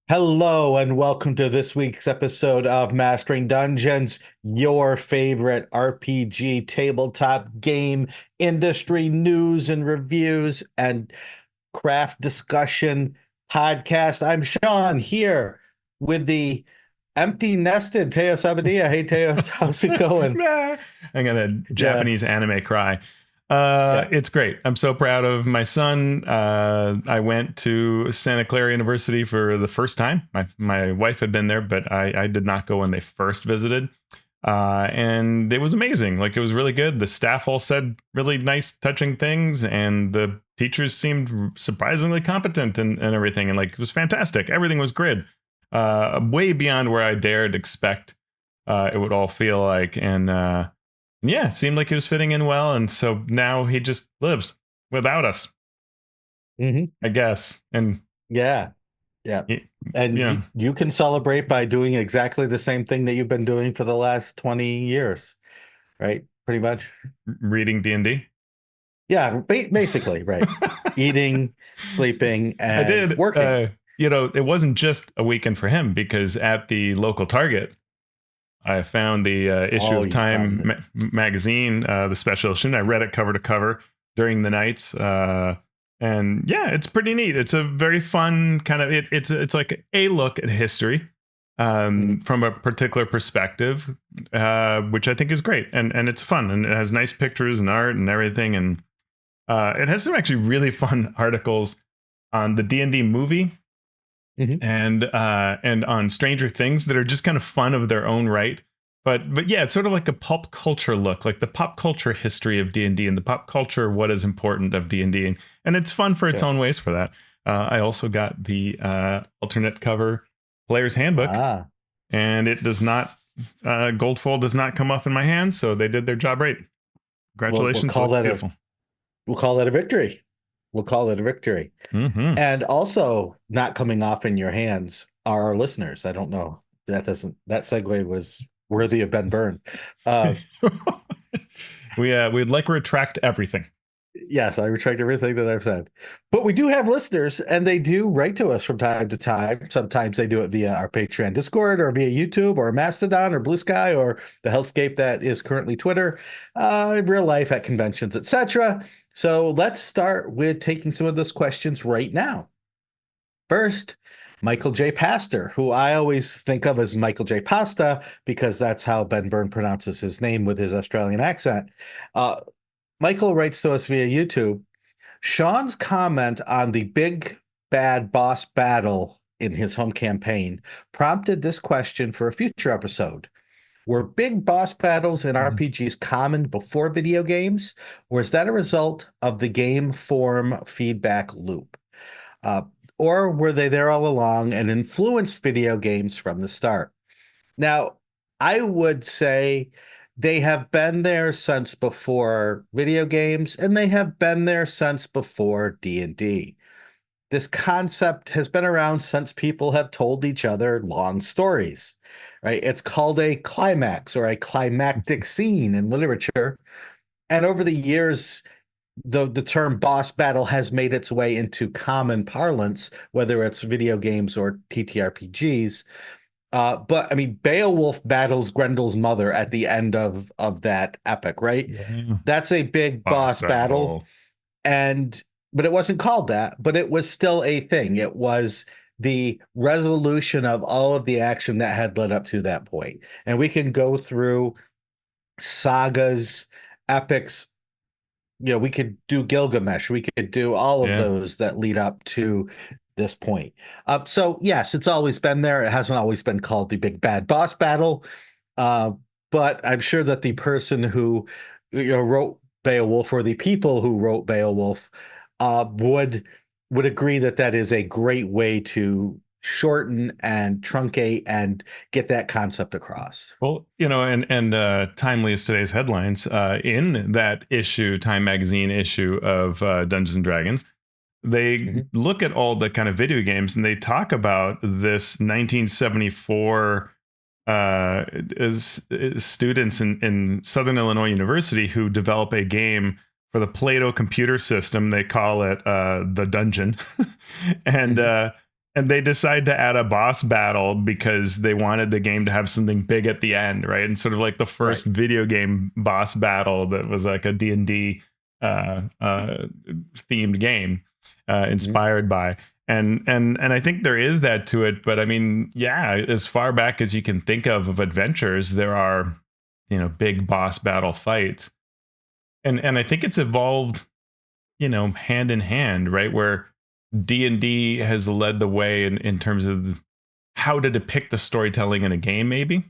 Hello and welcome to this week's episode of Mastering Dungeons, your favorite RPG tabletop game industry news and reviews and craft discussion podcast. I'm Shawn here with the empty nested Teos Abadia. Hey Teos, how's it going? I got a Yeah, Japanese anime cry. yeah. It's great. I'm so proud of my son. I went to Santa Clara University for the first time. My wife had been there, but I did not go when they first visited. And it was amazing. Like, it was really good. The staff all said really nice, touching things, and the teachers seemed surprisingly competent and everything. And like, it was fantastic. Everything was great. Way beyond where I dared expect it would all feel like. And yeah, it seemed like he was fitting in well. And so now he just lives without us, Hmm. I guess. And Yeah, yeah. y- And yeah, you can celebrate by doing exactly the same thing that you've been doing for the last 20 years, right? Pretty much. reading D&D. Yeah, basically, right. Eating, sleeping, I and did. working. It wasn't just a weekend for him, because at the local Target, I found the issue Oh, of you found Time it. magazine, the special issue. And I read it cover to cover during the nights. And yeah, it's pretty neat. It's a very fun kind of it's like a look at history Mhm. from a particular perspective, which I think is great. And it's fun, and it has nice pictures and art and everything. And it has some actually really fun articles on the D&D movie Mhm. and on Stranger Things that are just kind of fun of their own right. But yeah, it's sort of like a pop culture look, like the pop culture history of D&D and the pop culture what is important of D&D, and it's fun for its Yeah. own ways for that. I also got the alternate cover Player's Handbook, Ah, and it does not gold foil does not come off in my hand, so they did their job right. we'll Congratulations, call looks that a beautiful. we'll call that a victory. We'll call it a victory. Mm-hmm. And also, not coming off in your hands are our listeners. I don't know. That segue was worthy of Ben Byrne. Uh, We'd like to retract everything. Yes, I retract everything that I've said. But we do have listeners, and they do write to us from time to time. Sometimes they do it via our Patreon Discord or via YouTube or Mastodon or Blue Sky or the hellscape that is currently Twitter, in real life at conventions, etc. So let's start with taking some of those questions right now. First, Michael J. Pastor, who I always think of as Michael J. Pasta because that's how Ben Byrne pronounces his name with his Australian accent. Uh, Michael writes to us via YouTube. Shawn's comment on the big bad boss battle in his home campaign prompted this question for a future episode. Were big boss battles in RPGs common before video games, or is that a result of the game form feedback loop? Uh, or were they there all along and influenced video games from the start? Now, I would say they have been there since before video games, and they have been there since before D&D. This concept has been around since people have told each other long stories, right? It's called a climax or a climactic scene in literature. And over the years, the term boss battle has made its way into common parlance, whether it's video games or TTRPGs. But I mean, Beowulf battles Grendel's mother at the end of that epic, right? Yeah. That's a big Boss boss battle, battle. and but it wasn't called that, but it was still a thing. It was the resolution of all of the action that had led up to that point. And we can go through sagas, epics. We could do Gilgamesh. We could do all of Yeah. those that lead up to this point. So yes, it's always been there. It hasn't always been called the big bad boss battle, uh, but I'm sure that the person who wrote Beowulf or the people who wrote Beowulf would agree that that is a great way to shorten and truncate and get that concept across. Well, and timely as today's headlines, in that issue, Time Magazine issue of Dungeons and Dragons, they Mhm. look at all the kind of video games and they talk about this 1974 is students in Southern Illinois University who develop a game for the Plato computer system. They call it the Dungeon, and Mhm. and they decide to add a boss battle because they wanted the game to have something big at the end, right? And sort of like the Right. first video game boss battle that was like a D&D themed game Mhm. inspired by. And I think there is that to it, but I mean, yeah, as far back as you can think of adventures, there are, big boss battle fights. And I think it's evolved, hand in hand, right? Where D&D has led the way in terms of how to depict the storytelling in a game, maybe,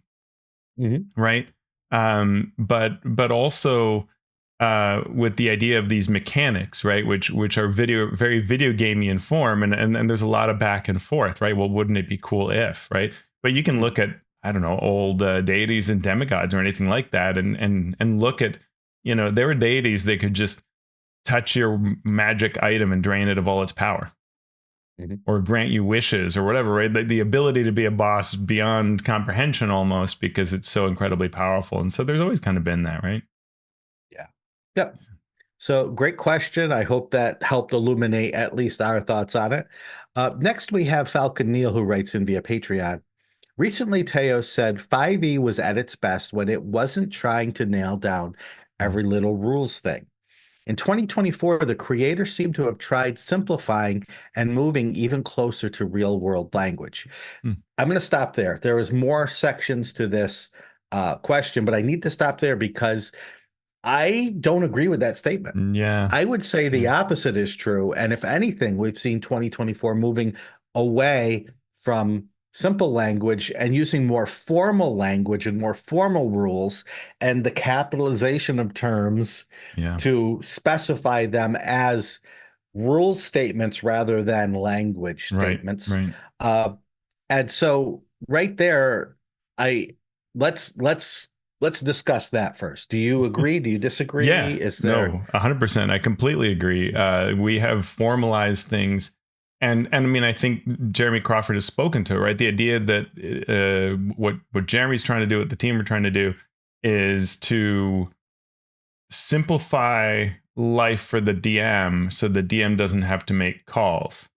Mhm. right? But also with the idea of these mechanics, right? Which are very video gamey in form, and there's a lot of back and forth, right? Well, wouldn't it be cool if, right? But you can look Mhm. at, I don't know, old deities and demigods or anything like that, and look at, there were deities that could just touch your magic item and drain it of all its power, Mhm. or grant you wishes or whatever, right? The ability to be a boss beyond comprehension almost, because it's so incredibly powerful. And so there's always kind of been that, right? Yeah. Yep. So great question. I hope that helped illuminate at least our thoughts on it. Next, we have Falcon Neal, who writes in via Patreon. Recently, Teos said 5e was at its best when it wasn't trying to nail down Mm. every little rules thing. In 2024, the creator seemed to have tried simplifying and moving even closer to real world language. Mm. I'm going to stop there. There is more sections to this question, but I need to stop there because I don't agree with that statement. Yeah. I would say the Yeah. opposite is true. And if anything, we've seen 2024 moving away from simple language and using more formal language and more formal rules and the capitalization of terms Yeah. to specify them as rule statements rather than language Right. statements. Right. Uh, and so right there, I let's let's let's discuss that first. Do you agree? Do you disagree? Yeah. Is there? No, 100%. I completely agree. We have formalized things. And I mean, I think Jeremy Crawford has spoken to it, right? The idea that what Jeremy's trying to do, what the team are trying to do, is to simplify life for the DM so the DM doesn't have to make calls.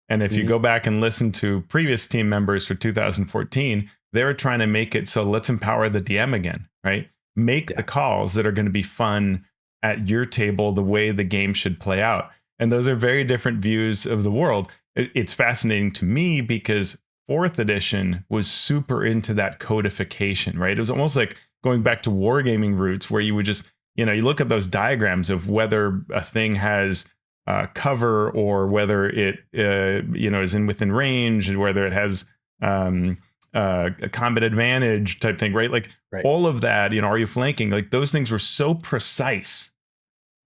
And if you Mhm. go back and listen to previous team members for 2014, they were trying to make it so let's empower the DM again, right? Make the Yeah. calls that are going to be fun at your table the way the game should play out. And those are very different views of the world. It's fascinating to me because fourth edition was super into that codification, right? It was almost like going back to wargaming roots where you would just, you look at those diagrams of whether a thing has cover or whether it is in within range, and whether it has um, a combat advantage type thing, right? Like Right. all of that, are you flanking? Like those things were so precise,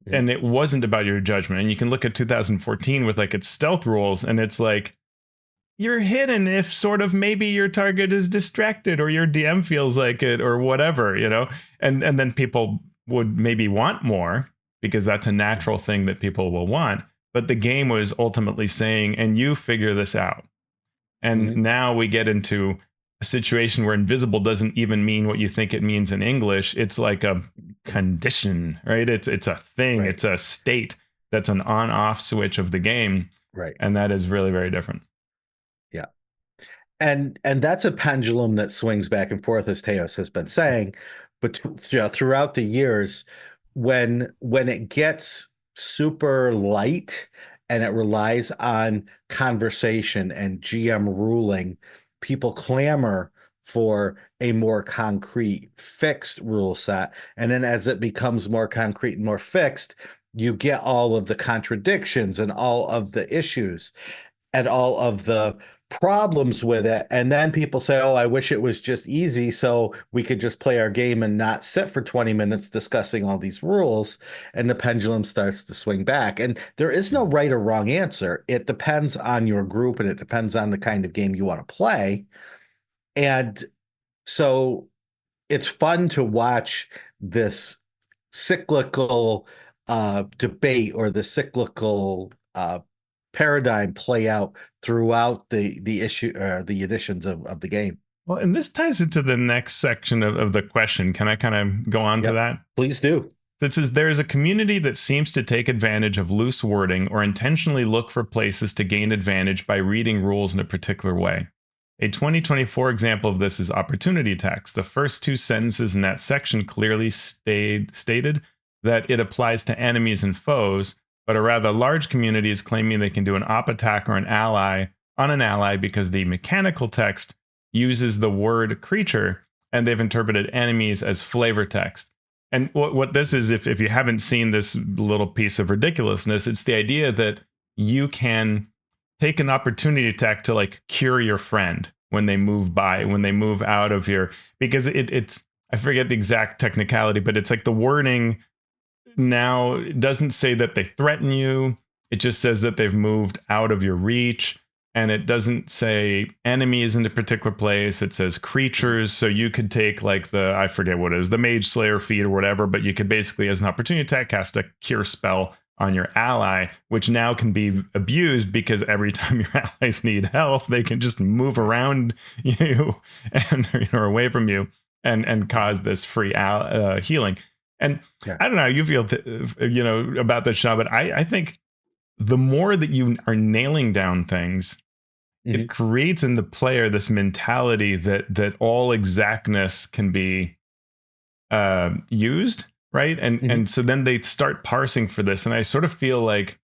Mhm. and it wasn't about your judgment. And you can look at 2014 with like its stealth rules, and it's like you're hidden if sort of maybe your target is distracted or your DM feels like it or whatever, and then people would maybe want more because that's a natural thing that people will want. But the game was ultimately saying, and you figure this out. And Mhm. now we get into a situation where invisible doesn't even mean what you think it means in English. It's like a condition, right? It's a thing, Right. it's a state that's an on-off switch of the game. Right. And that is really, very different. Yeah. And that's a pendulum that swings back and forth, as Teos has been saying, but throughout the years, when it gets super light and it relies on conversation and GM ruling, people clamor for a more concrete, fixed rule set. And then as it becomes more concrete and more fixed, you get all of the contradictions and all of the issues and all of the problems with it. And then people say, oh, I wish it was just easy so we could just play our game and not sit for 20 minutes discussing all these rules. And the pendulum starts to swing back. And there is no right or wrong answer. It depends on your group and it depends on the kind of game you want to play. And so it's fun to watch this cyclical debate or the cyclical paradigm play out throughout the issue the editions of the game. Well, and this ties into the next section of the question. Can I kind of go on to Yep, that? please do. So it says there is a community that seems to take advantage of loose wording or intentionally look for places to gain advantage by reading rules in a particular way. A 2024 example of this is opportunity tax. The first two sentences in that section clearly stated that it applies to enemies and foes, but a rather large community is claiming they can do an op attack or an ally on an ally because the mechanical text uses the word creature, and they've interpreted enemies as flavor text. And what this is, if you haven't seen this little piece of ridiculousness, it's the idea that you can take an opportunity attack to like cure your friend when they move by, when they move out of your, because it's, I forget the exact technicality, but it's like the wording now doesn't say that they threaten you. It just says that they've moved out of your reach. And it doesn't say enemies in a particular place. It says creatures. So you could take like the, I forget what it is, the Mage Slayer feat or whatever, but you could basically, as an opportunity attack, cast a cure spell on your ally, which now can be abused because every time your allies need health, they can just move around you and away from you and cause this free healing. And I don't know how you feel, about this, Shawn, but I think the more that you are nailing down things, it creates in the player this mentality that all exactness can be used, right? And so then they start parsing for this, and I sort of feel like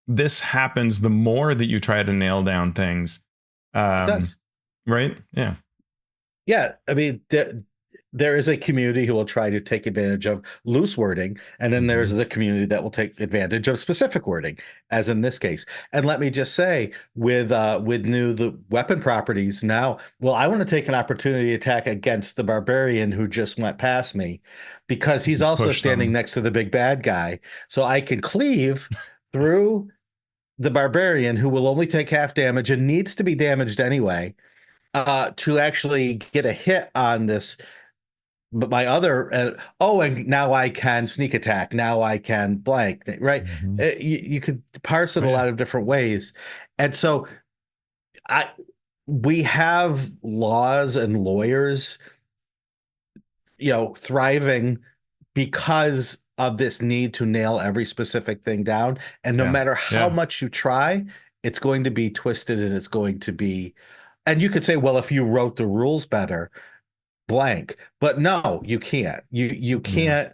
this happens the more that you try to nail down things. It does, right? Yeah. Yeah, I mean, there is a community who will try to take advantage of loose wording, and then there's the community that will take advantage of specific wording, as in this case. And let me just say, with the weapon properties now, well, I want to take an opportunity attack against the barbarian who just went past me, because he's also standing next to the big bad guy, so I can cleave through the barbarian, who will only take half damage and needs to be damaged anyway, to actually get a hit on this. But my other, and now I can sneak attack. Now I can blank, right? You could parse it a lot of different ways. And so we have laws and lawyers, thriving because of this need to nail every specific thing down. And no matter how much you try, it's going to be twisted, and it's going to be, and you could say, well, if you wrote the rules better, blank, but no, you can't. You can't.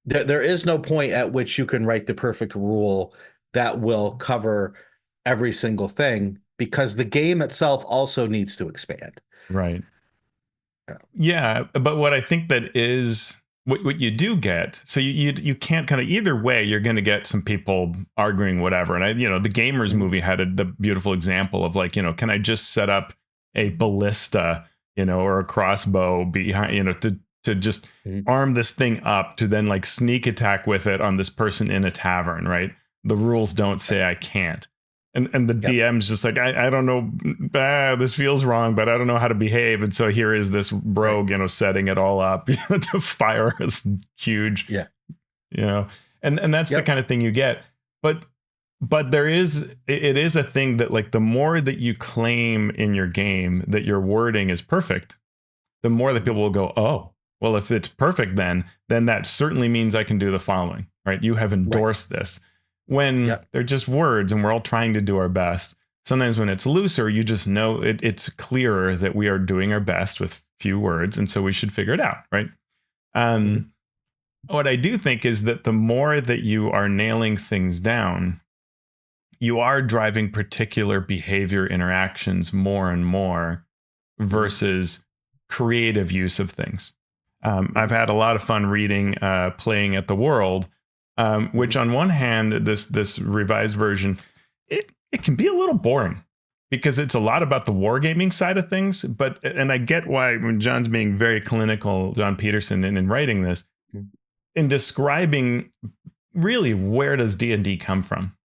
There is no point at which you can write the perfect rule that will cover every single thing, because the game itself also needs to expand. Right. Yeah, but what I think that is what you do get, so you can't kind of, either way, you're going to get some people arguing whatever. And the Gamers movie had the beautiful example of like, can I just set up a ballista, or a crossbow behind, to just arm this thing up to then like sneak attack with it on this person in a tavern, right? The rules don't say I can't. And the DM's just like, I don't know, this feels wrong, but I don't know how to behave. And so here is this rogue, setting it all up to fire this huge, and that's the kind of thing you get. But it is a thing that like the more that you claim in your game that your wording is perfect, the more that people will go, oh, well, if it's perfect, then that certainly means I can do the following, right? You have endorsed this. When they're just words and we're all trying to do our best. Sometimes when it's looser, you just know it's clearer that we are doing our best with few words. And so we should figure it out, right? What I do think is that the more that you are nailing things down, you are driving particular behavior interactions more and more versus creative use of things. I've had a lot of fun reading, Playing at the World, which on one hand, this revised version, it can be a little boring because it's a lot about the wargaming side of things. And I get why, when John's being very clinical, John Peterson, in writing this, in describing really where does D&D come from,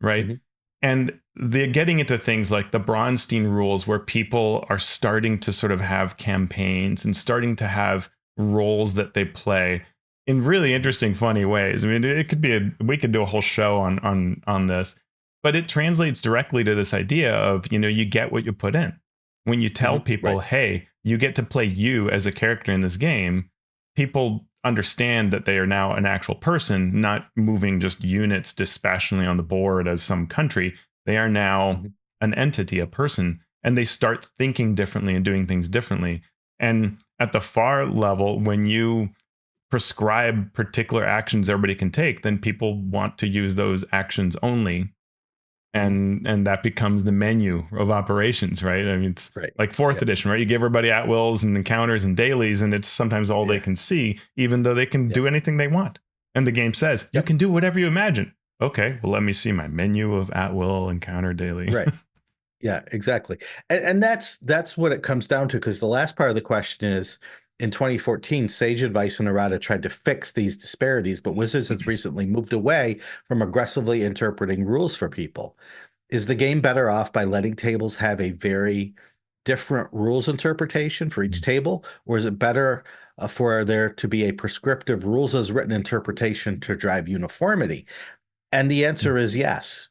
right? And they're getting into things like the Bronstein rules, where people are starting to sort of have campaigns and starting to have roles that they play in really interesting, funny ways. I mean, it could be we could do a whole show on this, but it translates directly to this idea of, you get what you put in. When you tell people, hey, you get to play you as a character in this game, people understand that they are now an actual person, not moving just units dispassionately on the board as some country. They are now Mhm. an entity, a person, and they start thinking differently and doing things differently. And at the far level, when you prescribe particular actions everybody can take, then people want to use those actions only, Mhm. and that becomes the menu of operations, right? I mean, it's Right. like fourth Yep. edition, right? You give everybody at wills and encounters and dailies, and it's sometimes all they Yeah. can see, even though they can Yep. do anything they want. And the game says you Yep. can do whatever you imagine. Okay, well, let me see my menu of at will, encounter, daily. Right. Yeah, exactly. And that's what it comes down to, because the last part of the question is, in 2014, Sage Advice and Errata tried to fix these disparities, but Wizards has recently moved away from aggressively interpreting rules for people. Is the game better off by letting tables have a very different rules interpretation for each table, or is it better for there to be a prescriptive rules as written interpretation to drive uniformity? And the answer is yes.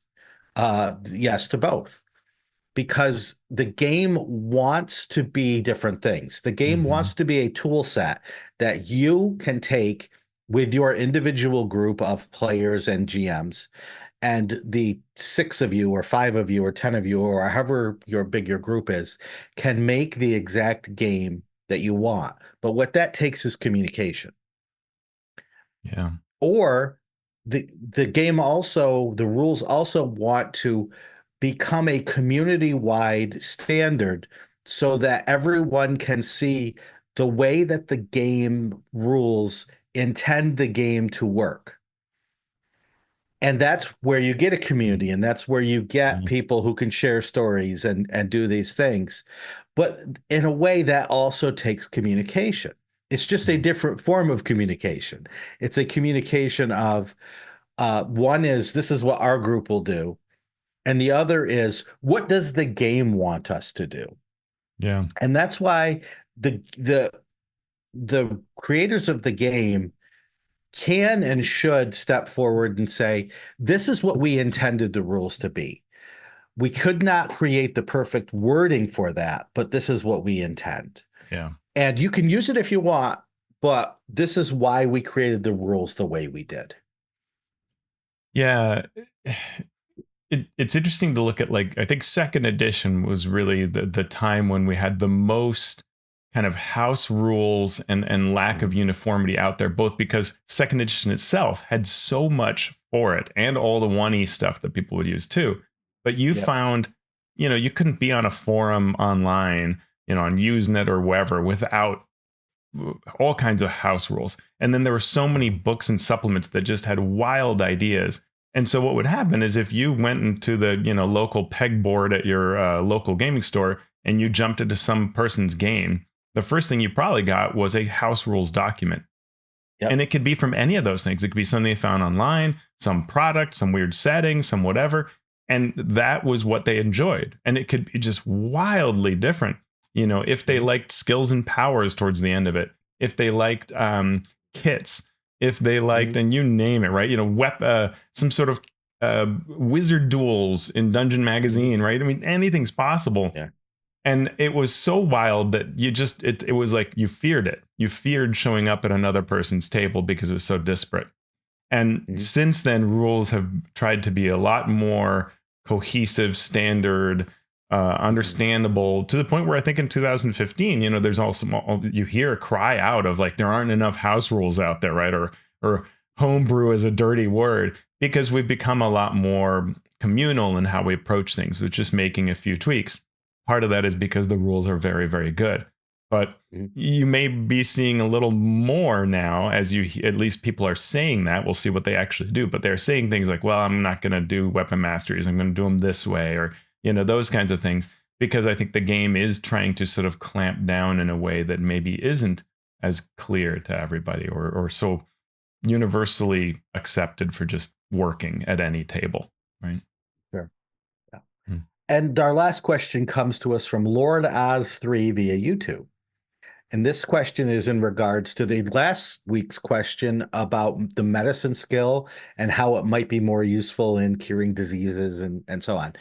Yes to both, because the game wants to be different things. The game Mhm. wants to be a tool set that you can take with your individual group of players and GMs, and the 6 of you or 5 of you or 10 of you or however your big your group is can make the exact game that you want. But what that takes is communication. Yeah. Or the game also, the rules also want to become a community-wide standard so that everyone can see the way that the game rules intend the game to work. And that's where you get a community, and that's where you get Yeah. people who can share stories and do these things. But in a way, that also takes communication. It's just a different form of communication. It's a communication of one is, this is what our group will do, and the other is, what does the game want us to do? Yeah. And that's why the the creators of the game can and should step forward and say, this is what we intended the rules to be. We could not create the perfect wording for that, but this is what we intend. Yeah. And you can use it if you want, but this is why we created the rules the way we did. Yeah. It's interesting to look at, like, I think second edition was really the time when we had the most kind of house rules and lack of Mhm. uniformity out there, both because second edition itself had so much for it and all the 1E stuff that people would use too. But you Yep. found, you couldn't be on a forum online, on Usenet or wherever, without all kinds of house rules. And then there were so many books and supplements that just had wild ideas. And so what would happen is, if you went into the local pegboard at your local gaming store and you jumped into some person's game, the first thing you probably got was a house rules document. And Yep. it could be from any of those things. It could be something they found online, some product, some weird setting, some whatever. And that was what they enjoyed. And it could be just wildly different. If they Mhm. liked skills and powers towards the end of it, if they liked kits, if they liked, Mhm. and you name it, right? Some sort of wizard duels in Dungeon Mhm. Magazine, right? I mean, anything's possible. Yeah. And it was so wild that it was like you feared it. You feared showing up at another person's table because it was so disparate. And Mhm. since then, rules have tried to be a lot more cohesive, standard, Mhm. understandable, to the point where I think in 2015, there's also, you hear a cry out of, like, there aren't enough house rules out there, right? Or homebrew is a dirty word, because we've become a lot more communal in how we approach things, with just making a few tweaks. Part of that is because the rules are very, very good. But Mhm. you may be seeing a little more now, as at least people are saying that. We'll see what they actually do, but they're saying things like, well, I'm not going to do weapon masteries, I'm going to do them this way, or those kinds of things, because I think the game is trying to sort of clamp down in a way that maybe isn't as clear to everybody, or so universally accepted for just working at any table, right? Sure. Yeah. Mm. And our last question comes to us from Lord Oz3 via YouTube. And this question is in regards to the last week's question about the medicine skill and how it might be more useful in curing diseases and so on.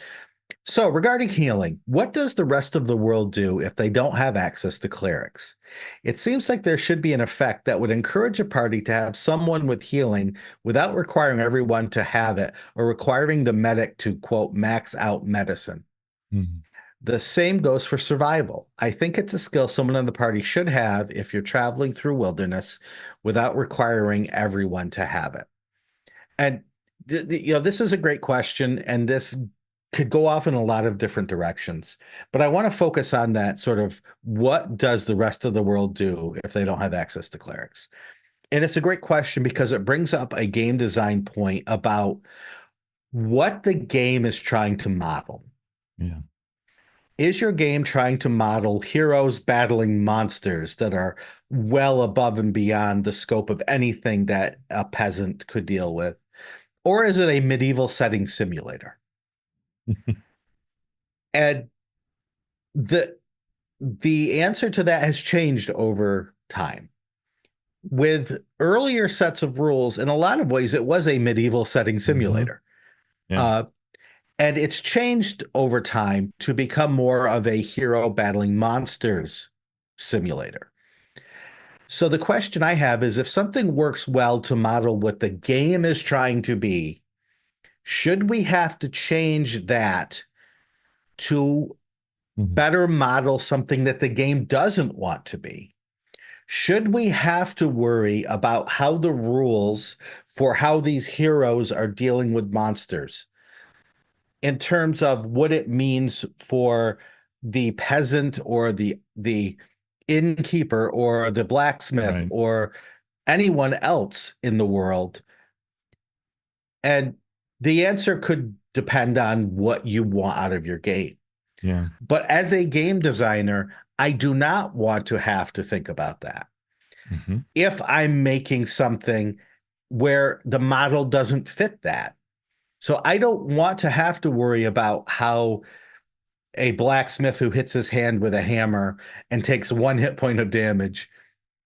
So, regarding healing, what does the rest of the world do if they don't have access to clerics? It seems like there should be an effect that would encourage a party to have someone with healing without requiring everyone to have it or requiring the medic to, quote, max out medicine. Mhm. The same goes for survival. I think it's a skill someone in the party should have if you're traveling through wilderness without requiring everyone to have it. And this is a great question, and this could go off in a lot of different directions. But I want to focus on that sort of what does the rest of the world do if they don't have access to clerics? And it's a great question because it brings up a game design point about what the game is trying to model. Yeah. Is your game trying to model heroes battling monsters that are well above and beyond the scope of anything that a peasant could deal with? Or is it a medieval setting simulator? And the the answer to that has changed over time. With earlier sets of rules, in a lot of ways, it was a medieval setting Hmm. simulator. Yeah. Uh, and it's changed over time to become more of a hero battling monsters simulator. So the question I have is if something works well to model what the game is trying to be, should we have to change that to Hmm. better model something that the game doesn't want to be? Should we have to worry about how the rules for how these heroes are dealing with monsters in terms of what it means for the peasant or the innkeeper or the blacksmith Right. or anyone else in the world? And the answer could depend on what you want out of your game. Yeah. But as a game designer, I do not want to have to think about that. Hmm. If I'm making something where the model doesn't fit that. So I don't want to have to worry about how a blacksmith who hits his hand with a hammer and takes 1 hit point of damage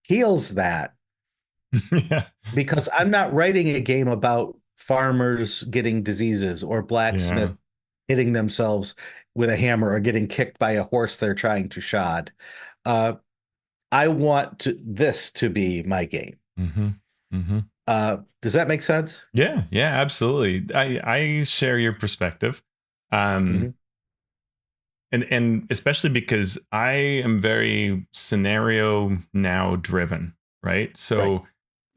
heals that, Yeah. because I'm not writing a game about farmers getting diseases or Yeah. blacksmiths hitting themselves with a hammer or getting kicked by a horse they're trying to shod. Uh, I want this to be my game. Hmm. Hmm. Does that make sense? Yeah. Yeah. Absolutely. I share your perspective. Um, Mm-hmm. and especially because I am very scenario now driven, right? Right. So,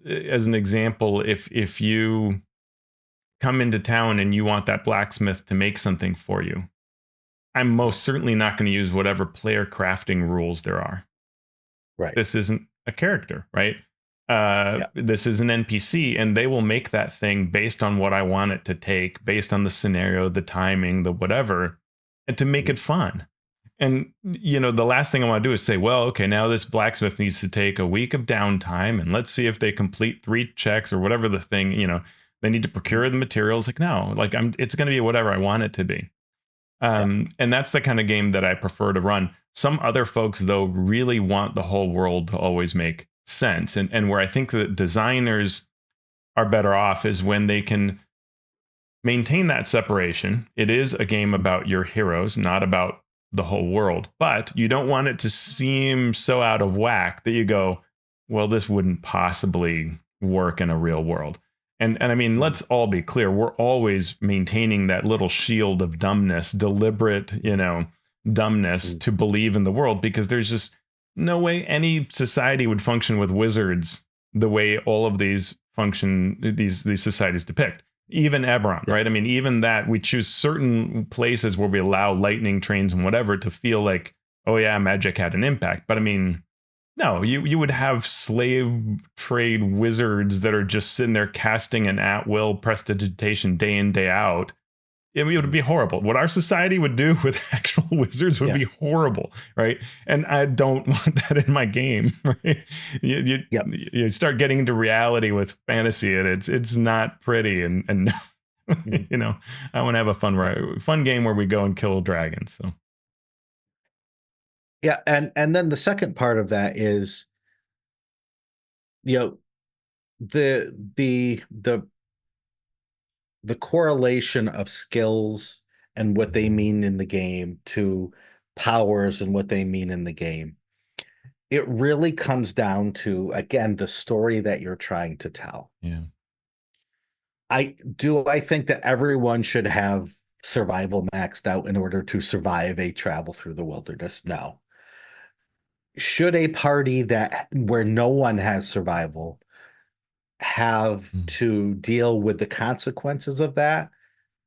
as an example, if you come into town and you want that blacksmith to make something for you, I'm most certainly not going to use whatever player crafting rules there are. Right. This isn't a character, right? Yeah. This is an NPC, and they will make that thing based on what I want it to take, based on the scenario, the timing, the whatever, and to make Mhm. it fun. And the last thing I want to do is say, well, okay, now this blacksmith needs to take a week of downtime, and let's see if they complete 3 checks or whatever the thing. They need to Mhm. procure the materials. Like, no, like it's going to be whatever I want it to be. Yeah. And that's the kind of game that I prefer to run. Some other folks, though, really want the whole world to always make sense. And where I think that designers are better off is when they can maintain that separation. It is a game Mhm. about your heroes, not about the whole world. But you don't want it to seem so out of whack that you go, well, this wouldn't possibly work in a real world. And I mean, Mhm. let's all be clear. We're always maintaining that little shield of dumbness, deliberate, dumbness Mhm. to believe in the world, because there's just no way any society would function with wizards the way all of these function, these societies depict. Even Eberron, Yeah. right? I mean, even that we choose certain places where we allow lightning trains and whatever to feel like, oh yeah, magic had an impact. But I mean, no, you would have slave trade wizards that are just sitting there casting an at will prestidigitation day in, day out. It would Mhm. be horrible. What our society would do with actual wizards would Yeah. be horrible, right? And I don't want that in my game, right? You, Yep. you, you start getting into reality with fantasy, and it's not pretty. And Mhm. I want to have a Yeah. fun game where we go and kill dragons. So Yeah. And then the second part of that is, you know, the the the correlation of skills and what they mean in the game to powers and what they mean in the game. It really comes down to, again, the story that you're trying to tell. Yeah. I think that everyone should have survival maxed out in order to survive a travel through the wilderness? No. Should a party that where no one has survival have to deal with the consequences of that?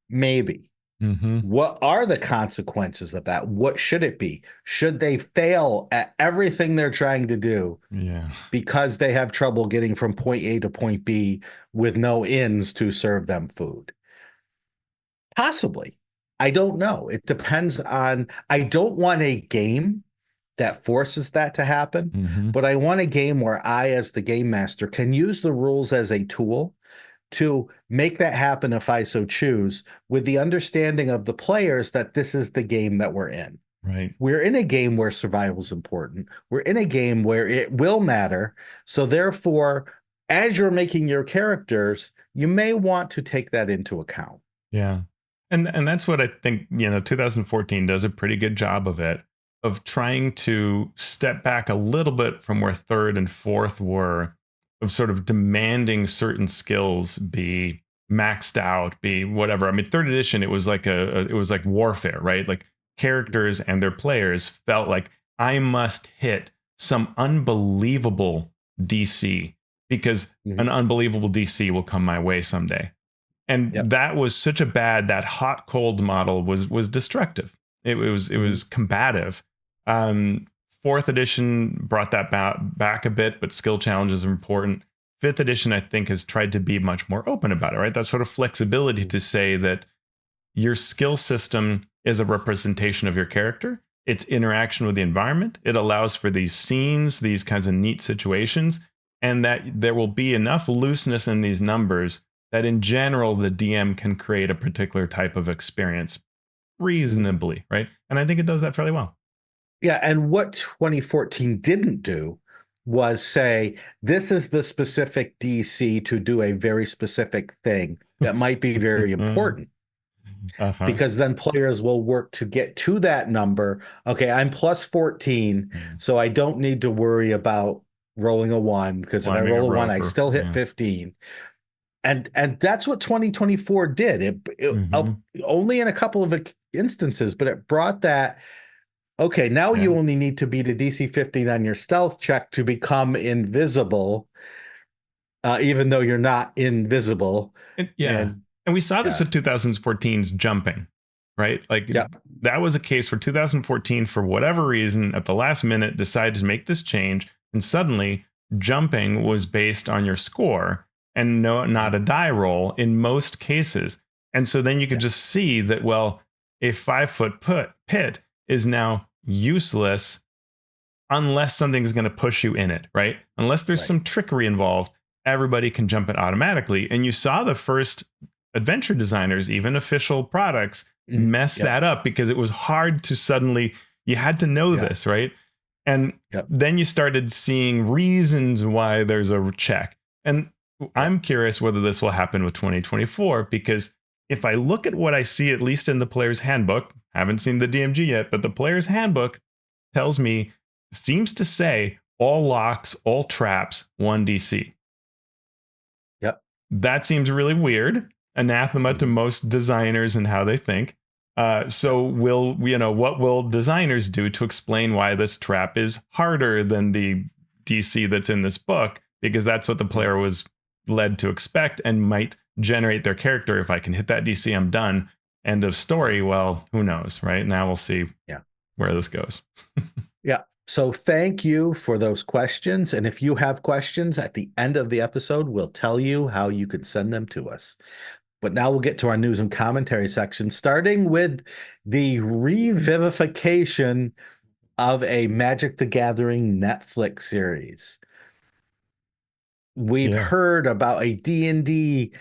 Maybe. Mm-hmm. What are the consequences of that? What should it be? Should they fail at everything they're trying to do Yeah. because they have trouble getting from point A to point B with no inns to serve them food? Possibly. I don't know. It depends on, I don't want a game that forces that to happen, Mm-hmm. but I want a game where I, as the game master, can use the rules as a tool to make that happen if I so choose, with the understanding of the players that this is the game that we're in. Right. We're in a game where survival is important. We're in a game where it will matter. So therefore, as you're making your characters, you may want to take that into account. Yeah. And that's what I think, 2014 does a pretty good job of trying to step back a little bit from where third and fourth were, of sort of demanding certain skills be maxed out, be whatever. I mean, third edition, it was like it was like warfare, right? Like characters and their players felt like I must hit some unbelievable DC because an unbelievable DC will come my way someday. And that was such that hot cold model was destructive. It was combative. Fourth edition brought that back a bit, but skill challenges are important. Fifth edition, I think, has tried to be much more open about it, right? That sort of flexibility to say that your skill system is a representation of your character. It's interaction with the environment. It allows for these scenes, these kinds of neat situations, and that there will be enough looseness in these numbers that in general, the DM can create a particular type of experience reasonably, right? And I think it does that fairly well. Yeah, and what 2014 didn't do was say, this is the specific DC to do a very specific thing that might be very important. Because then players will work to get to that number. Okay, I'm plus 14, so I don't need to worry about rolling a 1, because if I roll a 1, I still hit 15. And that's what 2024 did. It only in a couple of instances, but it brought that. Okay, now you only need to beat a DC 15 on your stealth check to become invisible, even though you're not invisible. And we saw this with 2014's jumping, right? Like that was a case where 2014, for whatever reason, at the last minute, decided to make this change, and suddenly jumping was based on your score and not a die roll in most cases. And so then you could just see that, well, a 5-foot pit is now useless unless something's going to push you in it, right? Unless there's some trickery involved, everybody can jump it automatically. And you saw the first adventure designers, even official products, mess that up, because it was hard to suddenly, you had to know this, right? And then you started seeing reasons why there's a check. And I'm curious whether this will happen with 2024, because if I look at what I see, at least in the player's handbook, haven't seen the DMG yet, but the player's handbook tells me, seems to say all locks, all traps, 1 DC. That seems really weird. Anathema to most designers and how they think. So what will designers do to explain why this trap is harder than the DC that's in this book? Because that's what the player was led to expect and might generate their character. If I can hit that DC, I'm done. End of story. Well, who knows, right? Now we'll see where this goes. So thank you for those questions. And if you have questions at the end of the episode, we'll tell you how you can send them to us. But now we'll get to our news and commentary section, starting with the revivification of a Magic the Gathering Netflix series. We've heard about a D&D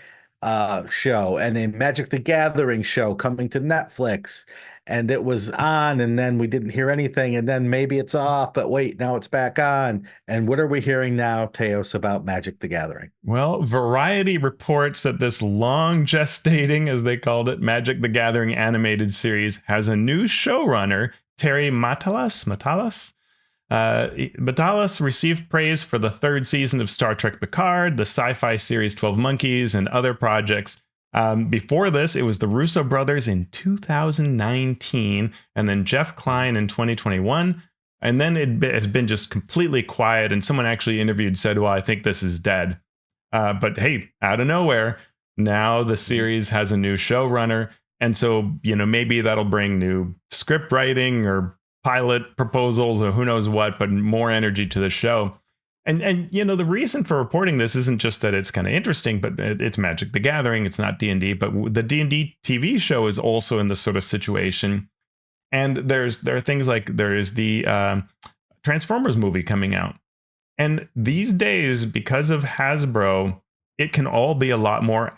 show and a Magic the Gathering show coming to Netflix. And it was on, and then we didn't hear anything, and then maybe it's off, but wait, now it's back on. And what are we hearing now, Teos, about Magic the Gathering? Well, Variety reports that this long gestating, as they called it, Magic the Gathering animated series has a new showrunner, Terry Matalas. Matalas received praise for the third season of Star Trek Picard, the sci-fi series 12 Monkeys, and other projects. Before this, it was the Russo brothers in 2019, and then Jeff Klein in 2021. And then it has been just completely quiet. And someone actually interviewed said, well, I think this is dead. But hey, out of nowhere, now the series has a new showrunner. And so, maybe that'll bring new script writing or pilot proposals or who knows what, but more energy to the show. And the reason for reporting this isn't just that it's kind of interesting, but it's Magic the Gathering. It's not D&D, but the D&D TV show is also in this sort of situation. And there are things like there is the Transformers movie coming out. And these days, because of Hasbro, it can all be a lot more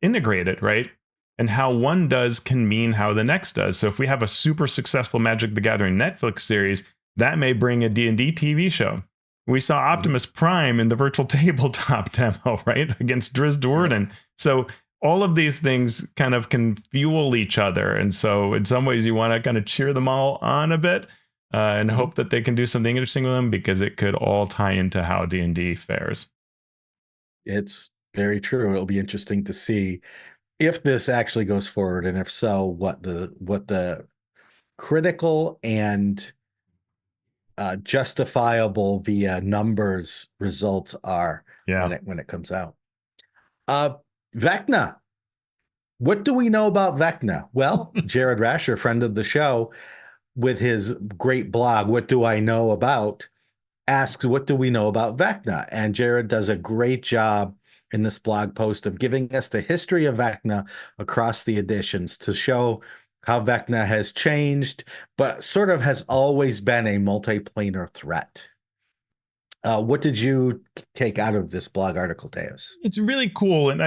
integrated, right? And how one does can mean how the next does. So if we have a super successful Magic the Gathering Netflix series, that may bring a D&D TV show. We saw Optimus Prime in the virtual tabletop demo, right? Against Driz Do'Urden. So all of these things kind of can fuel each other. And so in some ways you want to kind of cheer them all on a bit and hope that they can do something interesting with them, because it could all tie into how D&D fares. It's very true. It'll be interesting to see if this actually goes forward, and if so, what the critical and justifiable via numbers results are when it comes out. Vecna. What do we know about Vecna? Well, Jared Rasher, friend of the show, with his great blog, What Do I Know About, asks, what do we know about Vecna? And Jared does a great job in this blog post of giving us the history of Vecna across the editions to show how Vecna has changed, but sort of has always been a multiplanar threat. What did you take out of this blog article, Teos? It's really cool, and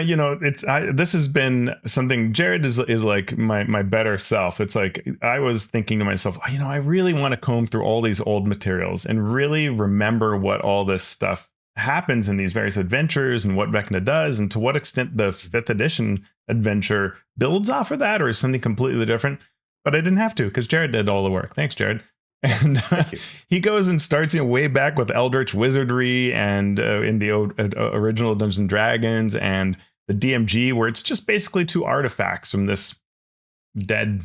this has been something. Jared is like my better self. It's like I was thinking to myself, I really want to comb through all these old materials and really remember what all this stuff happens in these various adventures and what Vecna does, and to what extent the 5th edition adventure builds off of that or is something completely different. But I didn't have to, because Jared did all the work. Thanks, Jared. And he goes and starts way back with Eldritch Wizardry and in the original Dungeons and Dragons and the DMG, where it's just basically 2 artifacts from this dead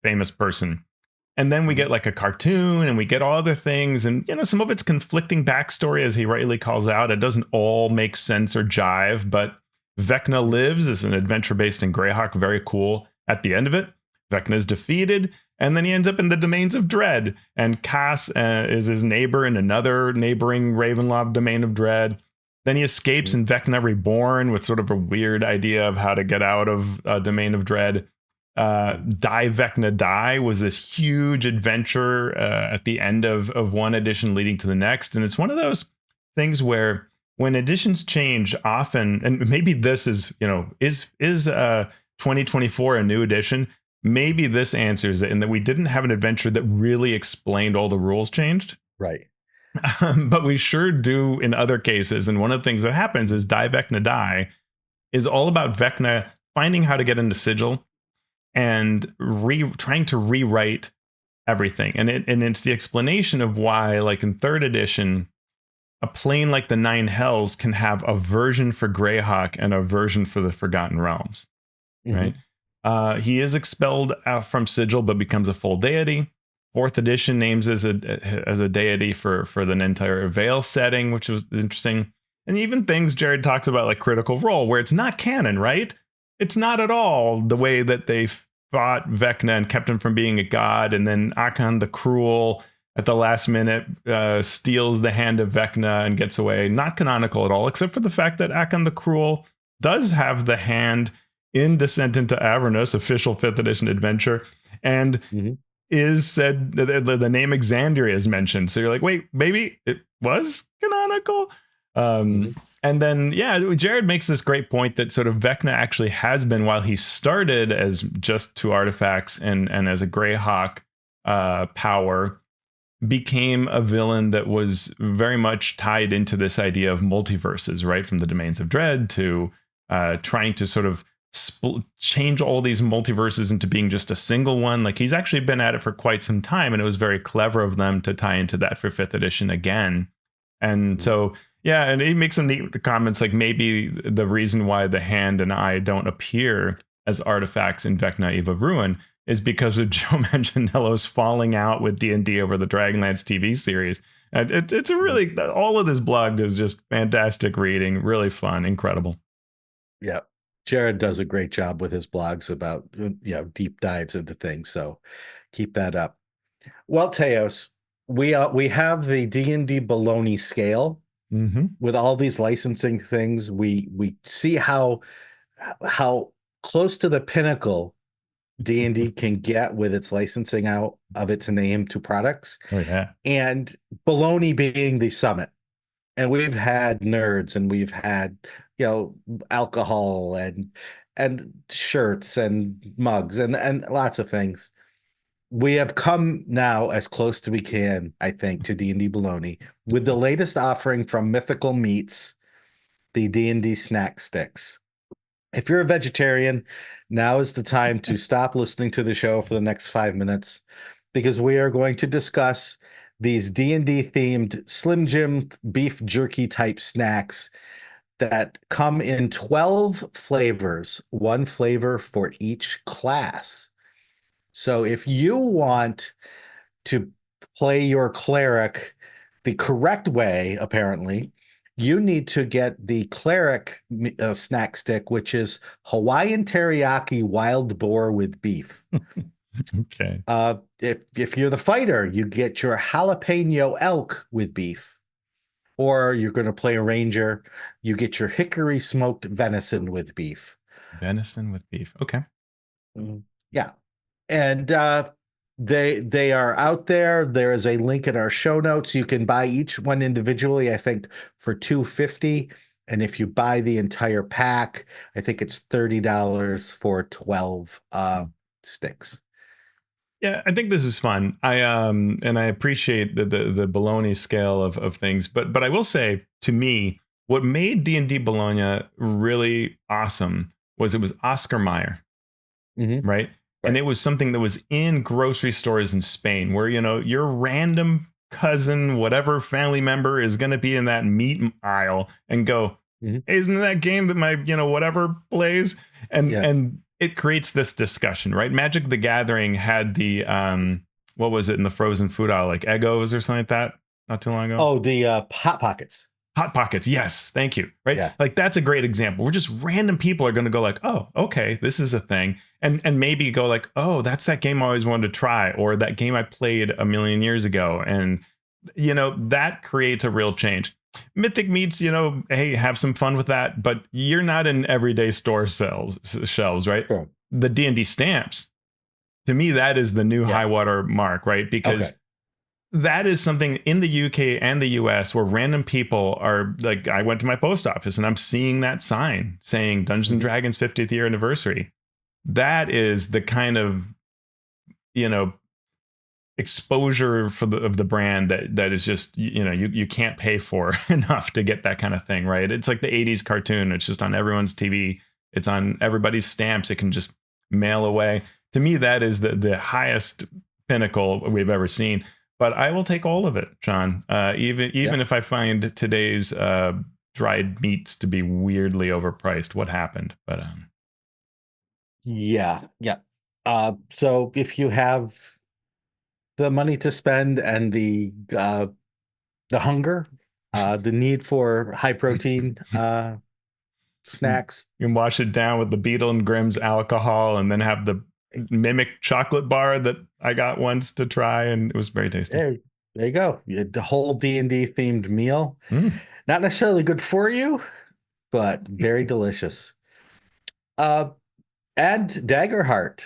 famous person. And then we get like a cartoon, and we get all other things, and some of it's conflicting backstory, as he rightly calls out. It doesn't all make sense or jive, but Vecna Lives is an adventure based in Greyhawk, very cool. At the end of it, Vecna is defeated, and then he ends up in the domains of Dread, and Cass is his neighbor in another neighboring Ravenloft domain of Dread. Then he escapes in Vecna Reborn with sort of a weird idea of how to get out of Domain of Dread. Die Vecna Die was this huge adventure at the end of one edition leading to the next. And it's one of those things where when editions change often, and maybe this is 2024 a new edition? Maybe this answers it, in that we didn't have an adventure that really explained all the rules changed. Right. But we sure do in other cases. And one of the things that happens is Die Vecna Die is all about Vecna finding how to get into Sigil and trying to rewrite everything. And it's the explanation of why, like in 3rd edition, a plane like the Nine Hells can have a version for Greyhawk and a version for the Forgotten Realms, right? He is expelled from Sigil, but becomes a full deity. 4th edition names as a deity for the entire Veil setting, which was interesting. And even things Jared talks about, like Critical Role, where it's not canon, right? It's not at all the way that they fought Vecna and kept him from being a god. And then Akan the Cruel at the last minute steals the hand of Vecna and gets away. Not canonical at all, except for the fact that Akan the Cruel does have the hand in Descent into Avernus, official 5th edition adventure, and is said, the name Exandria is mentioned. So you're like, wait, maybe it was canonical? And then, yeah, Jared makes this great point that sort of Vecna actually has been, while he started as just 2 artifacts and as a Greyhawk power, became a villain that was very much tied into this idea of multiverses, right? From the Domains of Dread to trying to sort of change all these multiverses into being just a single one. Like, he's actually been at it for quite some time, and it was very clever of them to tie into that for 5th edition again. And so, yeah, and he makes some neat comments, like maybe the reason why the hand and eye don't appear as artifacts in Vecna Eve of Ruin is because of Joe Manganiello's falling out with D&D over the Dragonlance TV series. And it's a really, all of this blog is just fantastic reading, really fun, incredible. Yeah. Jared does a great job with his blogs about, deep dives into things. So keep that up. Well, Teos, we have the D&D Bologna scale. Mm-hmm. With all these licensing things, we see how close to the pinnacle D&D can get with its licensing out of its name to products. Oh, yeah. And Bologna being the summit. And we've had nerds, and we've had, alcohol and shirts and mugs and lots of things. We have come now as close to we can, I think, to D&D Bologna with the latest offering from Mythical Meats, the D&D snack sticks. If you're a vegetarian, now is the time to stop listening to the show for the next 5 minutes, because we are going to discuss these D&D themed Slim Jim beef jerky type snacks that come in 12 flavors, 1 flavor for each class. So if you want to play your cleric the correct way, apparently, you need to get the cleric snack stick, which is Hawaiian teriyaki wild boar with beef. Okay. If you're the fighter, you get your jalapeno elk with beef. Or you're going to play a ranger, you get your hickory smoked venison with beef. Venison with beef. Okay. Yeah. And they are out there. There is a link in our show notes. You can buy each one individually, I think, for $2.50. And if you buy the entire pack, I think it's $30 for 12 sticks. Yeah, I think this is fun. And I appreciate the Bologna scale of things, but I will say, to me, what made D&D Bologna really awesome was it was Oscar Mayer, right? And it was something that was in grocery stores in Spain, where, your random cousin, whatever family member, is going to be in that meat aisle and go, hey, isn't that game that my, whatever plays? And it creates this discussion, right? Magic the Gathering had the, what was it in the frozen food aisle, like Eggos or something like that, not too long ago? Oh, the Hot Pockets. Hot Pockets, yes, thank you. Right, yeah. Like, that's a great example. We're just random people are going to go like, oh, okay, this is a thing, and maybe go like, oh, that's that game I always wanted to try, or that game I played a million years ago, and that creates a real change. Mythic Meats, hey, have some fun with that, but you're not in everyday store shelves, right? Sure. The D&D stamps, to me, that is the new high water mark, right? Because that is something in the UK and the US where random people are like, I went to my post office and I'm seeing that sign saying Dungeons and Dragons 50th year anniversary. That is the kind of, exposure of the brand that is just, you can't pay for enough to get that kind of thing, right? It's like the 80s cartoon. It's just on everyone's TV. It's on everybody's stamps. It can just mail away. To me, that is the highest pinnacle we've ever seen. But I will take all of it, Shawn. Even if I find today's dried meats to be weirdly overpriced. What happened? But yeah. So if you have the money to spend and the hunger, the need for high protein snacks, you can wash it down with the Beetle and Grimm's alcohol, and then have the Mimic chocolate bar that I got once to try, and it was very tasty. There you go. The whole D&D themed meal. Not necessarily good for you, but very delicious. And Daggerheart,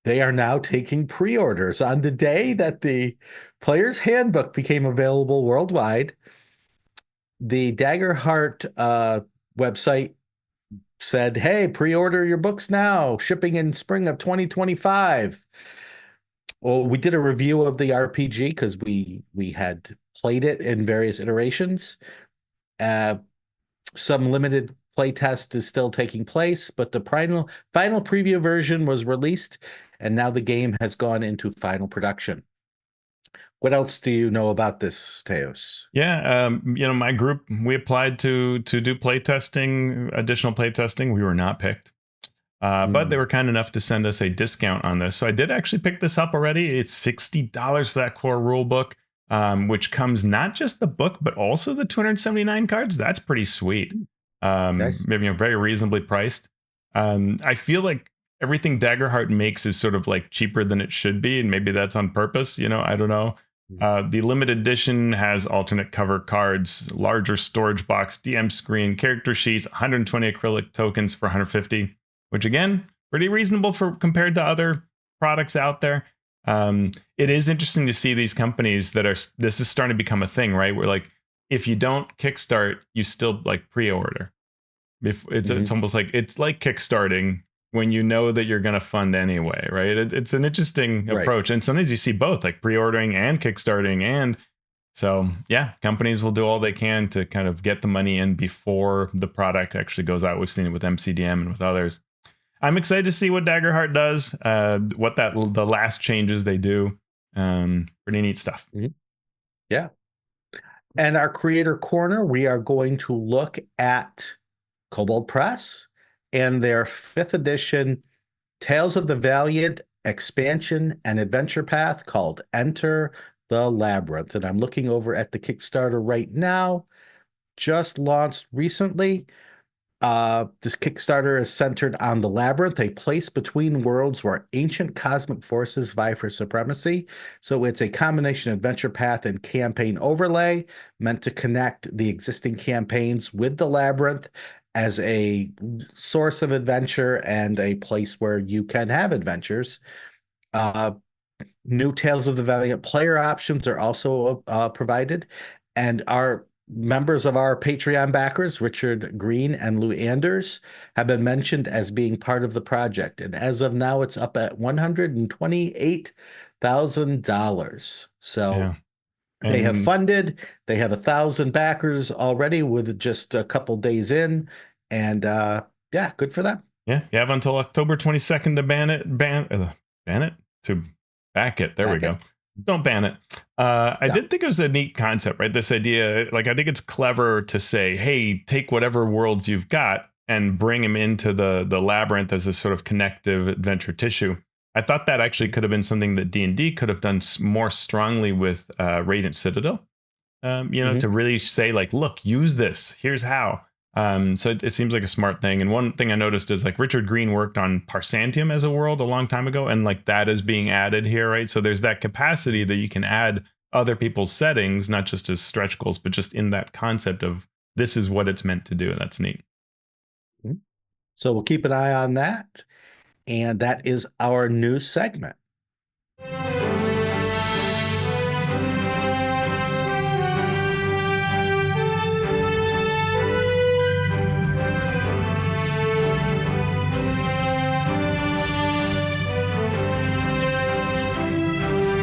they are now taking pre-orders. On the day that the Player's Handbook became available worldwide, the Daggerheart website said, "Hey, pre-order your books now, shipping in spring of 2025." Well, we did a review of the RPG because we had played it in various iterations. Uh, some limited playtest is still taking place, but the final preview version was released, and now the game has gone into final production. What else do you know about this, Teos? Yeah, my group, we applied to do playtesting, additional playtesting. We were not picked. But they were kind enough to send us a discount on this. So I did actually pick this up already. It's $60 for that core rule book, which comes not just the book, but also the 279 cards. That's pretty sweet. Nice. Maybe very reasonably priced. I feel like everything Daggerheart makes is sort of like cheaper than it should be. And maybe that's on purpose. I don't know. The limited edition has alternate cover cards, larger storage box, DM screen, character sheets, 120 acrylic tokens for 150, which again, pretty reasonable for compared to other products out there. It is interesting to see these companies this is starting to become a thing, right? Where like, if you don't kickstart, you still like pre-order. It's almost like it's like kickstarting when you know that you're going to fund anyway, right? It's an interesting approach, and sometimes you see both, like pre-ordering and kickstarting, and so yeah, companies will do all they can to kind of get the money in before the product actually goes out. We've seen it with MCDM and with others. I'm excited to see what Daggerheart does, what the last changes they do. Pretty neat stuff. Yeah. And our creator corner, we are going to look at Kobold Press and their 5th edition Tales of the Valiant expansion and adventure path called Enter the Labyrinth. And I'm looking over at the Kickstarter right now, just launched recently. This Kickstarter is centered on the Labyrinth, a place between worlds where ancient cosmic forces vie for supremacy. So it's a combination adventure path and campaign overlay meant to connect the existing campaigns with the Labyrinth as a source of adventure and a place where you can have adventures. New Tales of the Valiant player options are also provided, and our members of our Patreon backers, Richard Green and Lou Anders, have been mentioned as being part of the project. And as of now, it's up at $128,000. So Yeah. they have funded, they have 1,000 backers already with just a couple days in. And yeah, good for them. Yeah, you have until October 22nd to ban it, to back it. There we go. Don't ban it. I did think it was a neat concept, right? This idea, like, I think it's clever to say, hey, take whatever worlds you've got and bring them into the Labyrinth as a sort of connective adventure tissue. I thought that actually could have been something that D&D could have done more strongly with Radiant Citadel. To really say, like, look, use this. Here's how. So it seems like a smart thing. And one thing I noticed is, like, Richard Green worked on Parsantium as a world a long time ago, and like that is being added here, right? So there's that capacity that you can add other people's settings, not just as stretch goals, but just in that concept of this is what it's meant to do. And that's neat. So we'll keep an eye on that. And that is our news segment.